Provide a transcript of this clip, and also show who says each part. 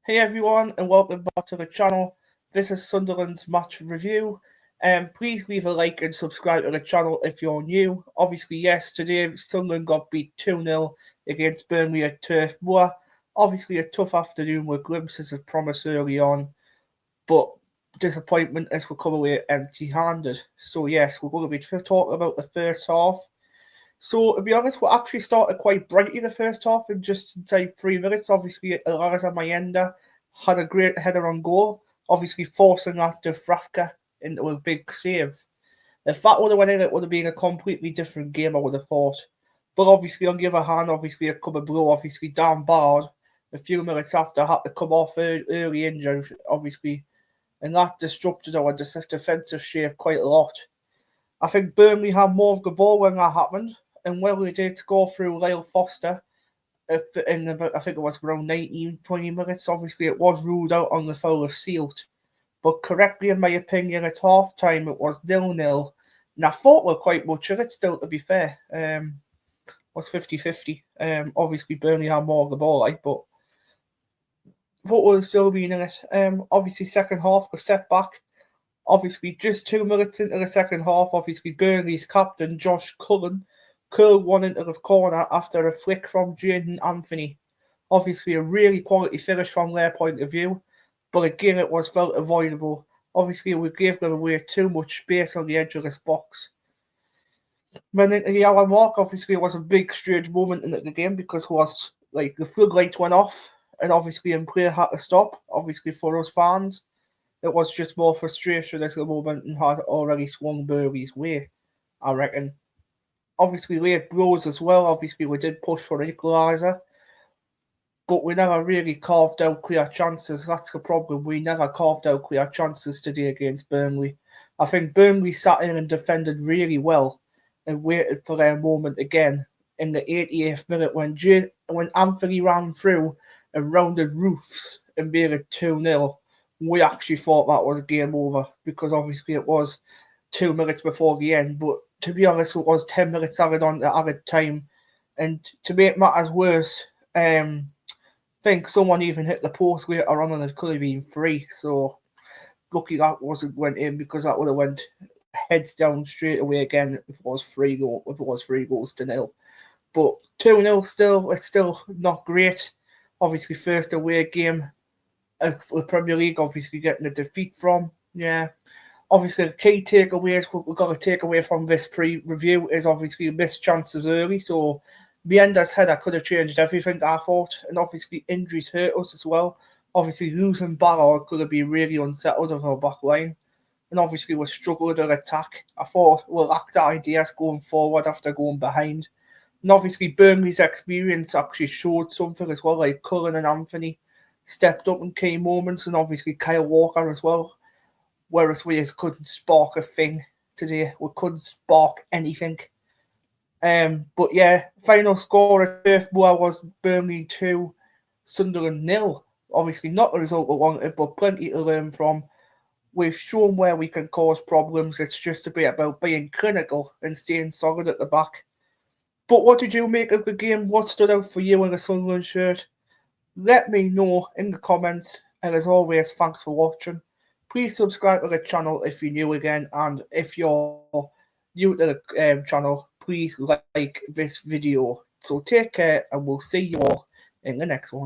Speaker 1: Hey everyone, and welcome back to the channel. This is Sunderland's match review. Please leave a like and subscribe to the channel if you're new. Obviously, yes, today Sunderland got beat 2-0 against Burnley at Turf Moor. Obviously, a tough afternoon with glimpses of promise early on, but disappointment as we come away empty-handed. So yes, we're going to be talking about the first half. So, to be honest, we actually started quite brightly the first half in just inside 3 minutes. Obviously, Eliza Mayenda had a great header on goal, obviously forcing that to Frafka into a big save. If that would have went in, it would have been a completely different game, I would have thought. But obviously, on the other hand, obviously, a couple of blow, obviously, Dan Bard, a few minutes after, had to come off early injured, obviously, and that disrupted our defensive shape quite a lot. I think Burnley had more of the ball when that happened, and well, they did score through Lyle Foster in about, I think it was around 19, 20 minutes. Obviously, it was ruled out on the foul of Sealt, but correctly, in my opinion, at half time it was 0-0. And I thought we were quite much in it still, to be fair. It was 50-50. Obviously, Burnley had more of the ball, but thought we were still being in it. Obviously, second half was set back. Obviously, just 2 minutes into the second half, obviously, Burnley's captain, Josh Cullen, curled one into the corner after a flick from Jaden Anthony. Obviously, a really quality finish from their point of view, but again, it was felt avoidable. Obviously, we gave them away too much space on the edge of this box. When into the hour mark, obviously, it was a big, strange moment in the game because it was like the floodlights went off, and obviously, and player had to stop. Obviously, for us fans, it was just more frustration as the moment had already swung Burnley's way, I reckon. Obviously, we had blows as well. Obviously, we did push for an equaliser, but we never really carved out clear chances. That's the problem. We never carved out clear chances today against Burnley. I think Burnley sat in and defended really well and waited for their moment again in the 88th minute when Anthony ran through and rounded roofs and made it 2-0. We actually thought that was game over because obviously it was 2 minutes before the end, but to be honest, it was 10 minutes added on to added time. And to make matters worse, I think someone even hit the post later on and it could have been free. So lucky that went in because that would have went heads down straight away again if it was 3 goals to nil. But 2-0 still, it's still not great. Obviously, first away game the Premier League, obviously getting a defeat from. Yeah. Obviously, the key takeaways we've got to take away from this pre-review is obviously missed chances early. So, Mienda's header could have changed everything, I thought. And obviously, injuries hurt us as well. Obviously, losing Ballard could have been really unsettled of our back line. And obviously, we struggled at attack. I thought we lacked ideas going forward after going behind. And obviously, Burnley's experience actually showed something as well, like Cullen and Anthony stepped up in key moments, and obviously Kyle Walker as well. Whereas we just couldn't spark a thing today. We couldn't spark anything. But yeah, final score at Turf Moor was Burnley 2, Sunderland 0. Obviously not the result we wanted, but plenty to learn from. We've shown where we can cause problems. It's just a bit about being clinical and staying solid at the back. But what did you make of the game? What stood out for you in a Sunderland shirt? Let me know in the comments. And as always, thanks for watching. Please subscribe to the channel if you're new again, and if you're new to the channel, please like this video. So take care, and we'll see you all in the next one.